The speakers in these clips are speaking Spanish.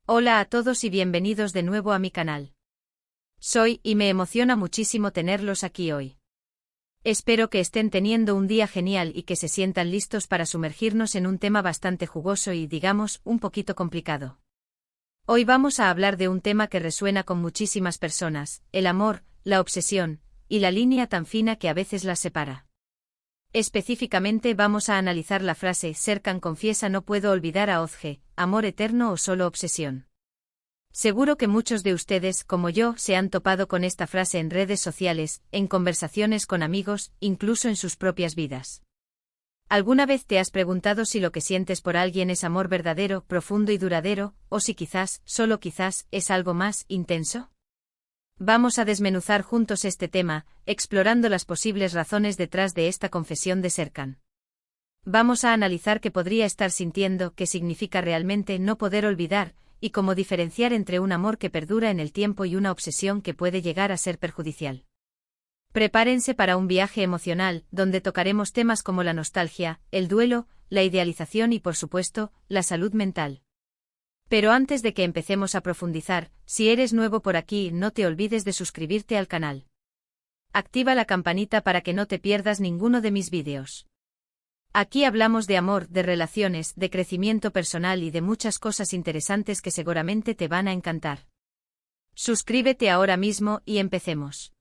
Hola a todos y bienvenidos de nuevo a mi canal. Soy y me emociona muchísimo tenerlos aquí hoy. Espero que estén teniendo un día genial y que se sientan listos para sumergirnos en un tema bastante jugoso y, digamos, un poquito complicado. Hoy vamos a hablar de un tema que resuena con muchísimas personas: el amor, la obsesión, y la línea tan fina que a veces las separa. Específicamente vamos a analizar la frase Serkan confiesa no puedo olvidar a Ozge, amor eterno o solo obsesión. Seguro que muchos de ustedes, como yo, se han topado con esta frase en redes sociales, en conversaciones con amigos, incluso en sus propias vidas. ¿Alguna vez te has preguntado si lo que sientes por alguien es amor verdadero, profundo y duradero, o si quizás, solo quizás, es algo más intenso? Vamos a desmenuzar juntos este tema, explorando las posibles razones detrás de esta confesión de Serkan. Vamos a analizar qué podría estar sintiendo, qué significa realmente no poder olvidar, y cómo diferenciar entre un amor que perdura en el tiempo y una obsesión que puede llegar a ser perjudicial. Prepárense para un viaje emocional, donde tocaremos temas como la nostalgia, el duelo, la idealización y, por supuesto, la salud mental. Pero antes de que empecemos a profundizar, si eres nuevo por aquí, no te olvides de suscribirte al canal. Activa la campanita para que no te pierdas ninguno de mis vídeos. Aquí hablamos de amor, de relaciones, de crecimiento personal y de muchas cosas interesantes que seguramente te van a encantar. Suscríbete ahora mismo y empecemos.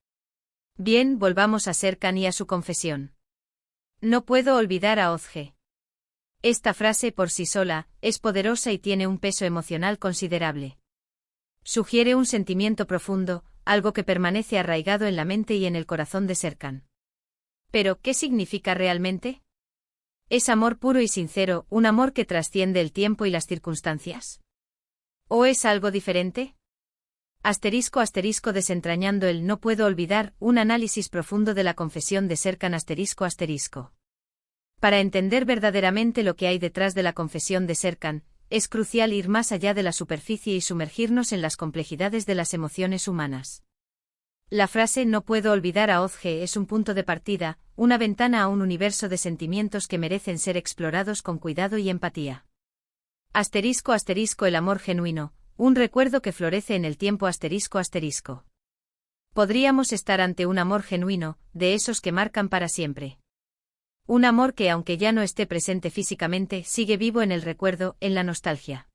Bien, volvamos a Serkan y a su confesión. No puedo olvidar a Ozge. Esta frase por sí sola es poderosa y tiene un peso emocional considerable. Sugiere un sentimiento profundo, algo que permanece arraigado en la mente y en el corazón de Serkan. Pero, ¿qué significa realmente? ¿Es amor puro y sincero, un amor que trasciende el tiempo y las circunstancias? ¿O es algo diferente? Desentrañando el no puedo olvidar, un análisis profundo de la confesión de Serkan ***. Para entender verdaderamente lo que hay detrás de la confesión de Serkan, es crucial ir más allá de la superficie y sumergirnos en las complejidades de las emociones humanas. La frase no puedo olvidar a Ozge es un punto de partida, una ventana a un universo de sentimientos que merecen ser explorados con cuidado y empatía. El amor genuino, un recuerdo que florece en el tiempo ***. Podríamos estar ante un amor genuino, de esos que marcan para siempre. Un amor que, aunque ya no esté presente físicamente, sigue vivo en el recuerdo, en la nostalgia.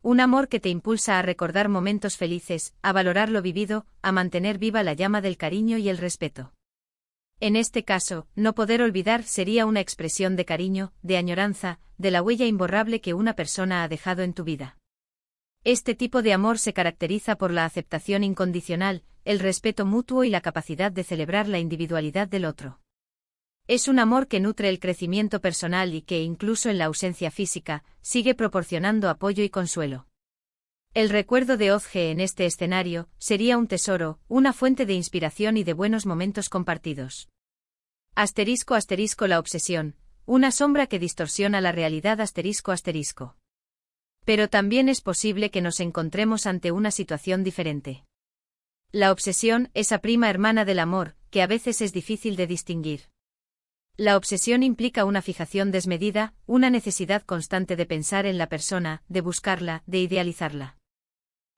Un amor que te impulsa a recordar momentos felices, a valorar lo vivido, a mantener viva la llama del cariño y el respeto. En este caso, no poder olvidar sería una expresión de cariño, de añoranza, de la huella imborrable que una persona ha dejado en tu vida. Este tipo de amor se caracteriza por la aceptación incondicional, el respeto mutuo y la capacidad de celebrar la individualidad del otro. Es un amor que nutre el crecimiento personal y que, incluso en la ausencia física, sigue proporcionando apoyo y consuelo. El recuerdo de Ozge en este escenario sería un tesoro, una fuente de inspiración y de buenos momentos compartidos. La obsesión, una sombra que distorsiona la realidad ***. Pero también es posible que nos encontremos ante una situación diferente. La obsesión, esa prima hermana del amor, que a veces es difícil de distinguir. La obsesión implica una fijación desmedida, una necesidad constante de pensar en la persona, de buscarla, de idealizarla.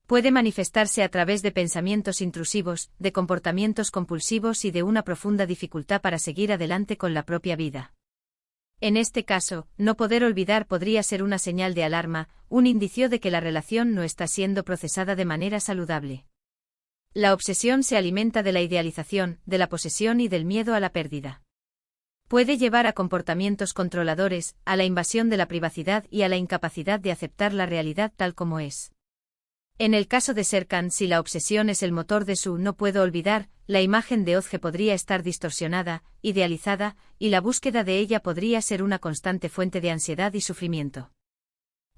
Puede manifestarse a través de pensamientos intrusivos, de comportamientos compulsivos y de una profunda dificultad para seguir adelante con la propia vida. En este caso, no poder olvidar podría ser una señal de alarma, un indicio de que la relación no está siendo procesada de manera saludable. La obsesión se alimenta de la idealización, de la posesión y del miedo a la pérdida. Puede llevar a comportamientos controladores, a la invasión de la privacidad y a la incapacidad de aceptar la realidad tal como es. En el caso de Serkan, si la obsesión es el motor de su no puedo olvidar, la imagen de Ozge podría estar distorsionada, idealizada, y la búsqueda de ella podría ser una constante fuente de ansiedad y sufrimiento.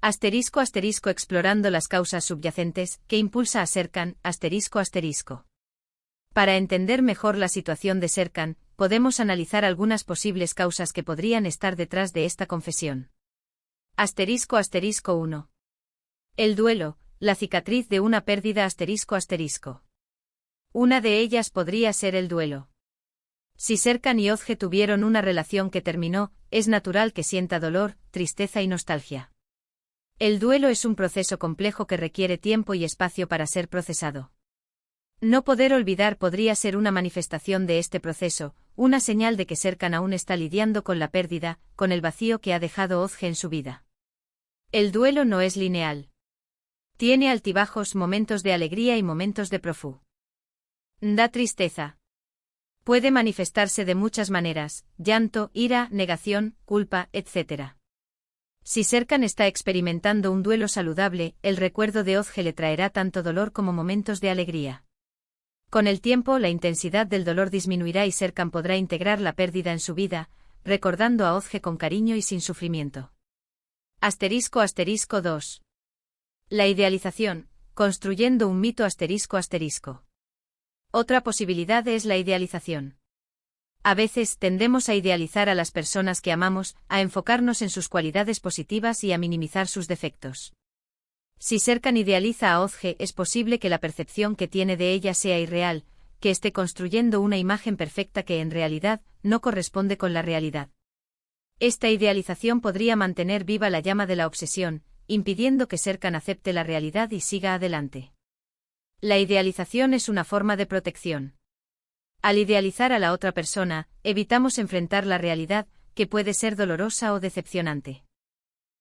Explorando las causas subyacentes, que impulsa a Serkan, ***. Para entender mejor la situación de Serkan, podemos analizar algunas posibles causas que podrían estar detrás de esta confesión. ***1. El duelo, la cicatriz de una pérdida ***. Una de ellas podría ser el duelo. Si Serkan y Ozge tuvieron una relación que terminó, es natural que sienta dolor, tristeza y nostalgia. El duelo es un proceso complejo que requiere tiempo y espacio para ser procesado. No poder olvidar podría ser una manifestación de este proceso, una señal de que Serkan aún está lidiando con la pérdida, con el vacío que ha dejado Özge en su vida. El duelo no es lineal. Tiene altibajos, momentos de alegría y momentos de profunda tristeza. Puede manifestarse de muchas maneras: llanto, ira, negación, culpa, etc. Si Serkan está experimentando un duelo saludable, el recuerdo de Özge le traerá tanto dolor como momentos de alegría. Con el tiempo, la intensidad del dolor disminuirá y Serkan podrá integrar la pérdida en su vida, recordando a Özge con cariño y sin sufrimiento. *2. La idealización, construyendo un mito ***. Otra posibilidad es la idealización. A veces tendemos a idealizar a las personas que amamos, a enfocarnos en sus cualidades positivas y a minimizar sus defectos. Si Serkan idealiza a Özge, es posible que la percepción que tiene de ella sea irreal, que esté construyendo una imagen perfecta que en realidad no corresponde con la realidad. Esta idealización podría mantener viva la llama de la obsesión, impidiendo que Serkan acepte la realidad y siga adelante. La idealización es una forma de protección. Al idealizar a la otra persona, evitamos enfrentar la realidad, que puede ser dolorosa o decepcionante.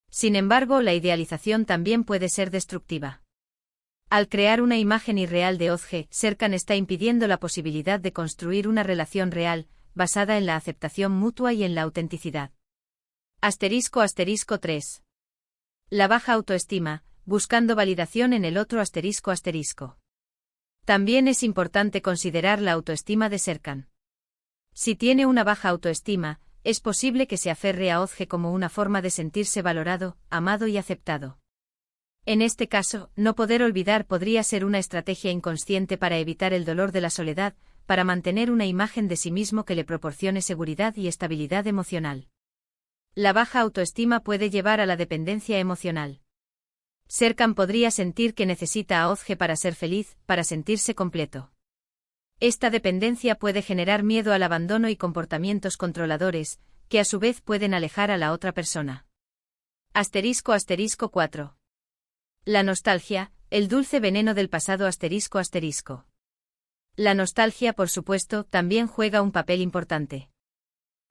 Sin embargo, la idealización también puede ser destructiva. Al crear una imagen irreal de Özge, Serkan está impidiendo la posibilidad de construir una relación real, basada en la aceptación mutua y en la autenticidad. *3. La baja autoestima, buscando validación en el otro ***. También es importante considerar la autoestima de Serkan. Si tiene una baja autoestima, es posible que se aferre a Özge como una forma de sentirse valorado, amado y aceptado. En este caso, no poder olvidar podría ser una estrategia inconsciente para evitar el dolor de la soledad, para mantener una imagen de sí mismo que le proporcione seguridad y estabilidad emocional. La baja autoestima puede llevar a la dependencia emocional. Serkan podría sentir que necesita a Özge para ser feliz, para sentirse completo. Esta dependencia puede generar miedo al abandono y comportamientos controladores, que a su vez pueden alejar a la otra persona. *4. La nostalgia, el dulce veneno del pasado ***. La nostalgia, por supuesto, también juega un papel importante.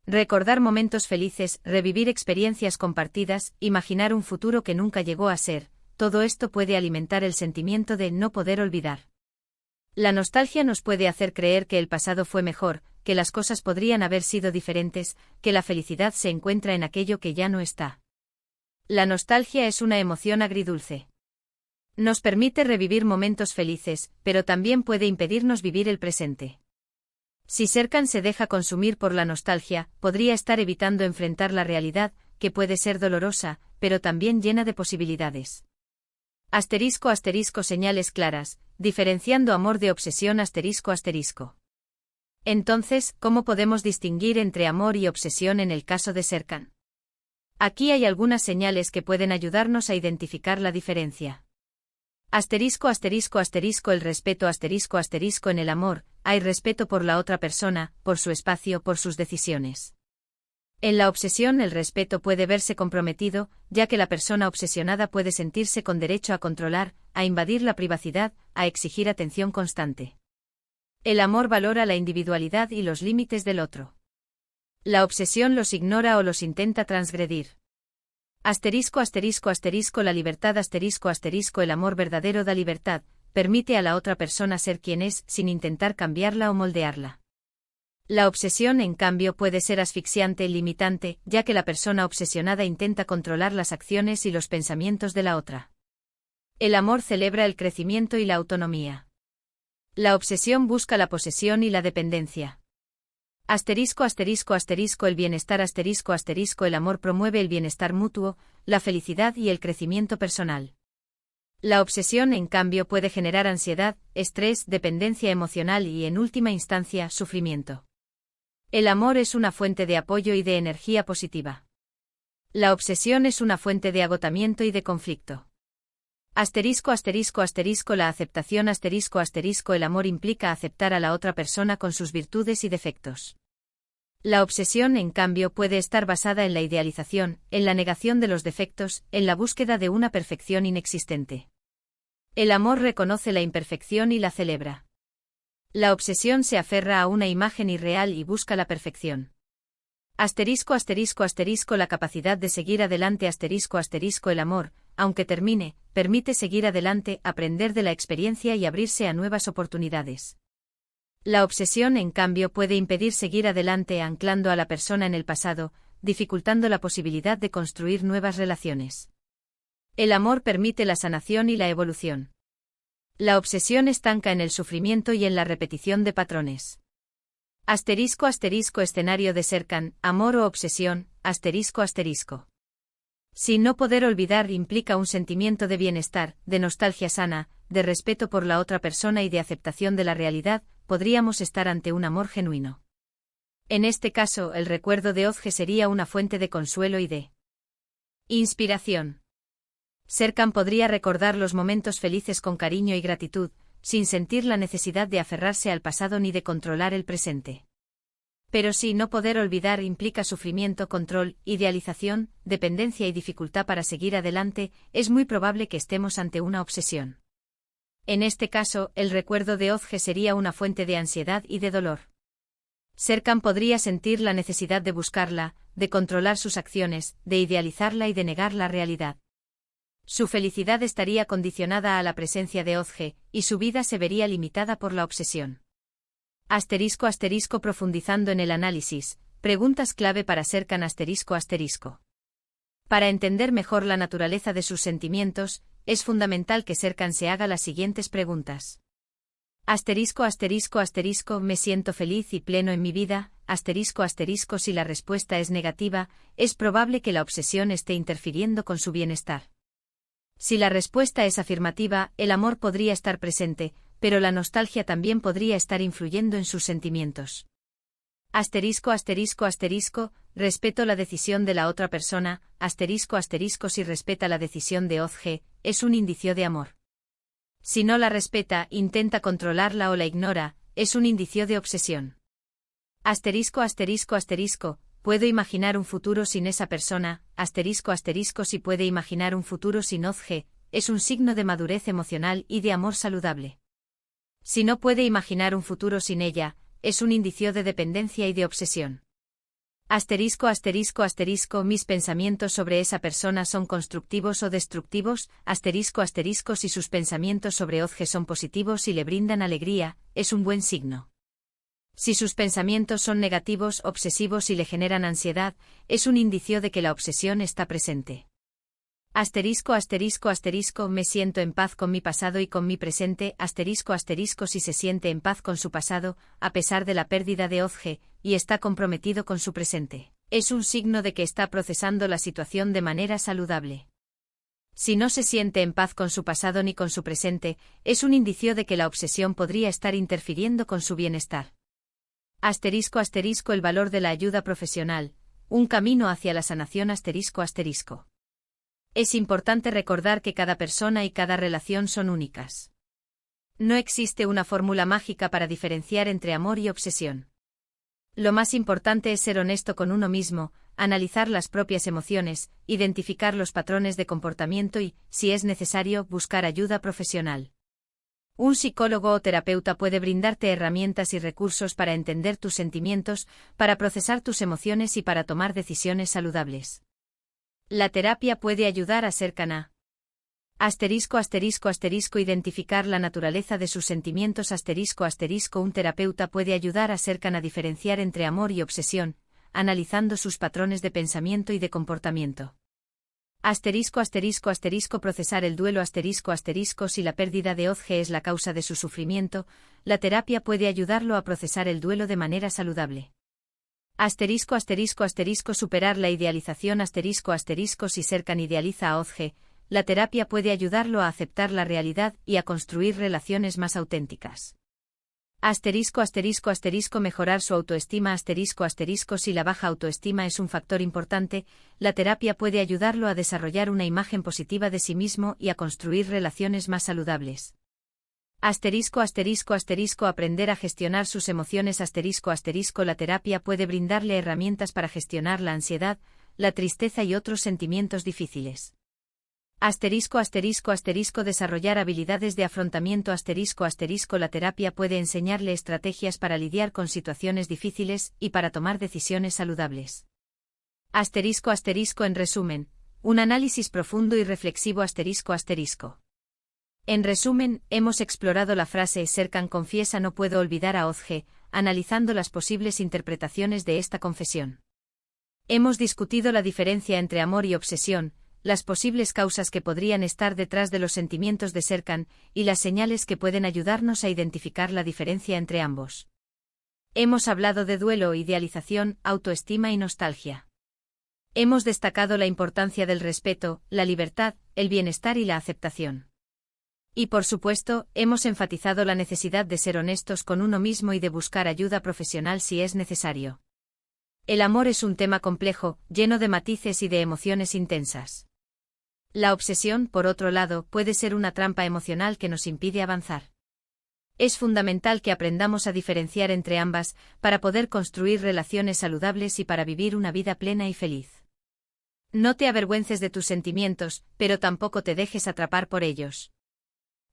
Recordar momentos felices, revivir experiencias compartidas, imaginar un futuro que nunca llegó a ser, todo esto puede alimentar el sentimiento de no poder olvidar. La nostalgia nos puede hacer creer que el pasado fue mejor, que las cosas podrían haber sido diferentes, que la felicidad se encuentra en aquello que ya no está. La nostalgia es una emoción agridulce. Nos permite revivir momentos felices, pero también puede impedirnos vivir el presente. Si Serkan se deja consumir por la nostalgia, podría estar evitando enfrentar la realidad, que puede ser dolorosa, pero también llena de posibilidades. ***. Señales claras, diferenciando amor de obsesión ***. Entonces, ¿cómo podemos distinguir entre amor y obsesión en el caso de Serkan? Aquí hay algunas señales que pueden ayudarnos a identificar la diferencia. ***. El respeto ***. En el amor, hay respeto por la otra persona, por su espacio, por sus decisiones. En la obsesión el respeto puede verse comprometido, ya que la persona obsesionada puede sentirse con derecho a controlar, a invadir la privacidad, a exigir atención constante. El amor valora la individualidad y los límites del otro. La obsesión los ignora o los intenta transgredir. ***. La libertad ***. El amor verdadero da libertad, permite a la otra persona ser quien es, sin intentar cambiarla o moldearla. La obsesión, en cambio, puede ser asfixiante y limitante, ya que la persona obsesionada intenta controlar las acciones y los pensamientos de la otra. El amor celebra el crecimiento y la autonomía. La obsesión busca la posesión y la dependencia. El bienestar el amor promueve el bienestar mutuo, la felicidad y el crecimiento personal. La obsesión, en cambio, puede generar ansiedad, estrés, dependencia emocional y, en última instancia, sufrimiento. El amor es una fuente de apoyo y de energía positiva. La obsesión es una fuente de agotamiento y de conflicto. ***. La aceptación ***. El amor implica aceptar a la otra persona con sus virtudes y defectos. La obsesión, en cambio, puede estar basada en la idealización, en la negación de los defectos, en la búsqueda de una perfección inexistente. El amor reconoce la imperfección y la celebra. La obsesión se aferra a una imagen irreal y busca la perfección. Asterisco, asterisco, asterisco, la capacidad de seguir adelante, asterisco, asterisco, el amor, aunque termine, permite seguir adelante, aprender de la experiencia y abrirse a nuevas oportunidades. La obsesión, en cambio, puede impedir seguir adelante anclando a la persona en el pasado, dificultando la posibilidad de construir nuevas relaciones. El amor permite la sanación y la evolución. La obsesión estanca en el sufrimiento y en la repetición de patrones. Asterisco, asterisco, escenario de Serkan, amor o obsesión, asterisco, asterisco. Si no poder olvidar implica un sentimiento de bienestar, de nostalgia sana, de respeto por la otra persona y de aceptación de la realidad, podríamos estar ante un amor genuino. En este caso, el recuerdo de Ozge sería una fuente de consuelo y de inspiración. Serkan podría recordar los momentos felices con cariño y gratitud, sin sentir la necesidad de aferrarse al pasado ni de controlar el presente. Pero si no poder olvidar implica sufrimiento, control, idealización, dependencia y dificultad para seguir adelante, es muy probable que estemos ante una obsesión. En este caso, el recuerdo de Ozge sería una fuente de ansiedad y de dolor. Serkan podría sentir la necesidad de buscarla, de controlar sus acciones, de idealizarla y de negar la realidad. Su felicidad estaría condicionada a la presencia de Ozge, y su vida se vería limitada por la obsesión. Asterisco, asterisco, profundizando en el análisis, preguntas clave para Serkan, asterisco, asterisco. Para entender mejor la naturaleza de sus sentimientos, es fundamental que Serkan se haga las siguientes preguntas. Asterisco, asterisco, asterisco, ¿me siento feliz y pleno en mi vida? Asterisco, asterisco, si la respuesta es negativa, es probable que la obsesión esté interfiriendo con su bienestar. Si la respuesta es afirmativa, el amor podría estar presente, pero la nostalgia también podría estar influyendo en sus sentimientos. Asterisco, asterisco, asterisco, respeto la decisión de la otra persona, asterisco, asterisco, si respeta la decisión de Ozge, es un indicio de amor. Si no la respeta, intenta controlarla o la ignora, es un indicio de obsesión. Asterisco, asterisco, asterisco, puedo imaginar un futuro sin esa persona, asterisco, asterisco, si puede imaginar un futuro sin Ozge, es un signo de madurez emocional y de amor saludable. Si no puede imaginar un futuro sin ella, es un indicio de dependencia y de obsesión. Asterisco, asterisco, asterisco, mis pensamientos sobre esa persona son constructivos o destructivos, asterisco, asterisco, si sus pensamientos sobre Ozge son positivos y le brindan alegría, es un buen signo. Si sus pensamientos son negativos, obsesivos y le generan ansiedad, es un indicio de que la obsesión está presente. Asterisco, asterisco, asterisco, me siento en paz con mi pasado y con mi presente, asterisco, asterisco, si se siente en paz con su pasado, a pesar de la pérdida de Ozge, y está comprometido con su presente, es un signo de que está procesando la situación de manera saludable. Si no se siente en paz con su pasado ni con su presente, es un indicio de que la obsesión podría estar interfiriendo con su bienestar. Asterisco, asterisco, el valor de la ayuda profesional, un camino hacia la sanación, asterisco, asterisco. Es importante recordar que cada persona y cada relación son únicas. No existe una fórmula mágica para diferenciar entre amor y obsesión. Lo más importante es ser honesto con uno mismo, analizar las propias emociones, identificar los patrones de comportamiento y, si es necesario, buscar ayuda profesional. Un psicólogo o terapeuta puede brindarte herramientas y recursos para entender tus sentimientos, para procesar tus emociones y para tomar decisiones saludables. La terapia puede ayudar a Serkan a asterisco, asterisco, asterisco, identificar la naturaleza de sus sentimientos, asterisco, asterisco, un terapeuta puede ayudar a Serkan a diferenciar entre amor y obsesión, analizando sus patrones de pensamiento y de comportamiento. Asterisco, asterisco, asterisco, procesar el duelo, asterisco, asterisco, si la pérdida de Ozge es la causa de su sufrimiento, la terapia puede ayudarlo a procesar el duelo de manera saludable. Asterisco, asterisco, asterisco, superar la idealización, asterisco, asterisco, si Serkan idealiza a Ozge, la terapia puede ayudarlo a aceptar la realidad y a construir relaciones más auténticas. Asterisco, asterisco, asterisco, mejorar su autoestima, asterisco, asterisco, si la baja autoestima es un factor importante, la terapia puede ayudarlo a desarrollar una imagen positiva de sí mismo y a construir relaciones más saludables. Aprender a gestionar sus emociones. La terapia puede brindarle herramientas para gestionar la ansiedad, la tristeza y otros sentimientos difíciles. Desarrollar habilidades de afrontamiento. La terapia puede enseñarle estrategias para lidiar con situaciones difíciles y para tomar decisiones saludables. En resumen, un análisis profundo y reflexivo. En resumen, hemos explorado la frase Serkan confiesa no puedo olvidar a Özge, analizando las posibles interpretaciones de esta confesión. Hemos discutido la diferencia entre amor y obsesión, las posibles causas que podrían estar detrás de los sentimientos de Serkan y las señales que pueden ayudarnos a identificar la diferencia entre ambos. Hemos hablado de duelo, idealización, autoestima y nostalgia. Hemos destacado la importancia del respeto, la libertad, el bienestar y la aceptación. Y por supuesto, hemos enfatizado la necesidad de ser honestos con uno mismo y de buscar ayuda profesional si es necesario. El amor es un tema complejo, lleno de matices y de emociones intensas. La obsesión, por otro lado, puede ser una trampa emocional que nos impide avanzar. Es fundamental que aprendamos a diferenciar entre ambas, para poder construir relaciones saludables y para vivir una vida plena y feliz. No te avergüences de tus sentimientos, pero tampoco te dejes atrapar por ellos.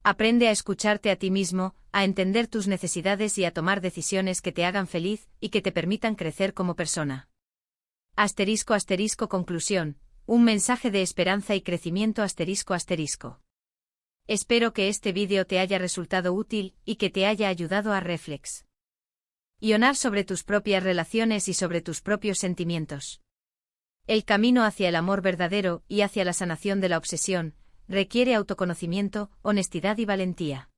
Aprende a escucharte a ti mismo, a entender tus necesidades y a tomar decisiones que te hagan feliz y que te permitan crecer como persona. Conclusión. Un mensaje de esperanza y crecimiento. Espero que este vídeo te haya resultado útil y que te haya ayudado a reflexionar sobre tus propias relaciones y sobre tus propios sentimientos. El camino hacia el amor verdadero y hacia la sanación de la obsesión requiere autoconocimiento, honestidad y valentía.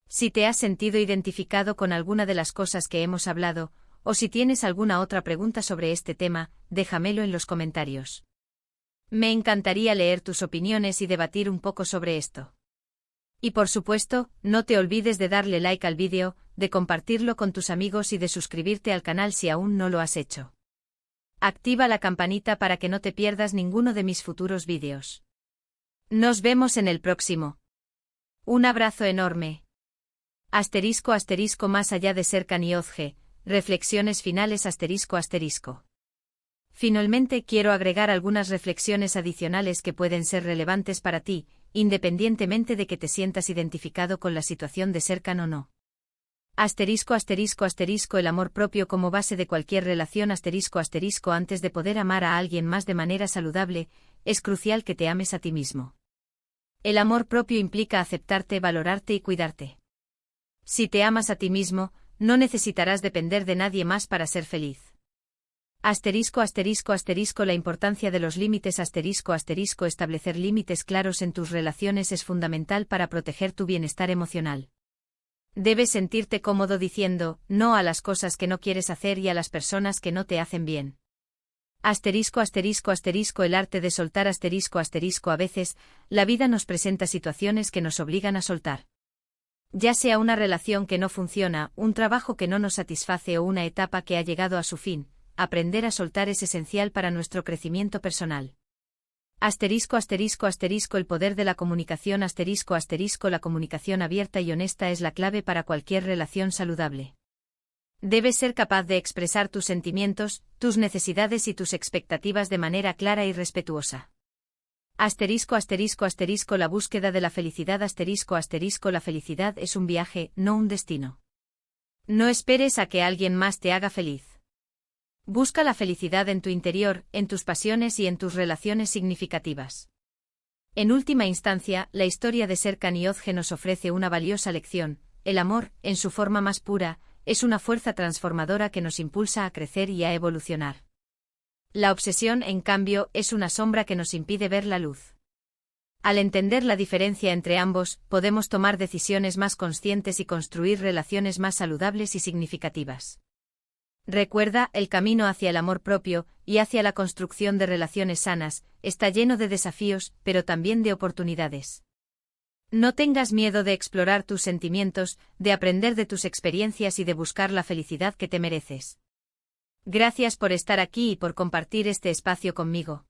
Si te has sentido identificado con alguna de las cosas que hemos hablado, o si tienes alguna otra pregunta sobre este tema, déjamelo en los comentarios. Me encantaría leer tus opiniones y debatir un poco sobre esto. Y por supuesto, no te olvides de darle like al vídeo, de compartirlo con tus amigos y de suscribirte al canal si aún no lo has hecho. Activa la campanita para que no te pierdas ninguno de mis futuros vídeos. Nos vemos en el próximo. Un abrazo enorme. Más allá de Serkan y Özge, reflexiones finales. Finalmente quiero agregar algunas reflexiones adicionales que pueden ser relevantes para ti, independientemente de que te sientas identificado con la situación de Serkan o no. El amor propio como base de cualquier relación. Antes de poder amar a alguien más de manera saludable, es crucial que te ames a ti mismo. El amor propio implica aceptarte, valorarte y cuidarte. Si te amas a ti mismo, no necesitarás depender de nadie más para ser feliz. La importancia de los límites. Establecer límites claros en tus relaciones es fundamental para proteger tu bienestar emocional. Debes sentirte cómodo diciendo no a las cosas que no quieres hacer y a las personas que no te hacen bien. El arte de soltar. A veces, la vida nos presenta situaciones que nos obligan a soltar. Ya sea una relación que no funciona, un trabajo que no nos satisface o una etapa que ha llegado a su fin, aprender a soltar es esencial para nuestro crecimiento personal. El poder de la comunicación. La comunicación abierta y honesta es la clave para cualquier relación saludable. Debes ser capaz de expresar tus sentimientos, tus necesidades y tus expectativas de manera clara y respetuosa. La búsqueda de la felicidad. La felicidad es un viaje, no un destino. No esperes a que alguien más te haga feliz. Busca la felicidad en tu interior, en tus pasiones y en tus relaciones significativas. En última instancia, la historia de Serkan y Özge nos ofrece una valiosa lección. El amor, en su forma más pura, es una fuerza transformadora que nos impulsa a crecer y a evolucionar. La obsesión, en cambio, es una sombra que nos impide ver la luz. Al entender la diferencia entre ambos, podemos tomar decisiones más conscientes y construir relaciones más saludables y significativas. Recuerda, el camino hacia el amor propio y hacia la construcción de relaciones sanas está lleno de desafíos, pero también de oportunidades. No tengas miedo de explorar tus sentimientos, de aprender de tus experiencias y de buscar la felicidad que te mereces. Gracias por estar aquí y por compartir este espacio conmigo.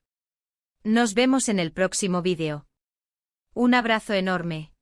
Nos vemos en el próximo vídeo. Un abrazo enorme.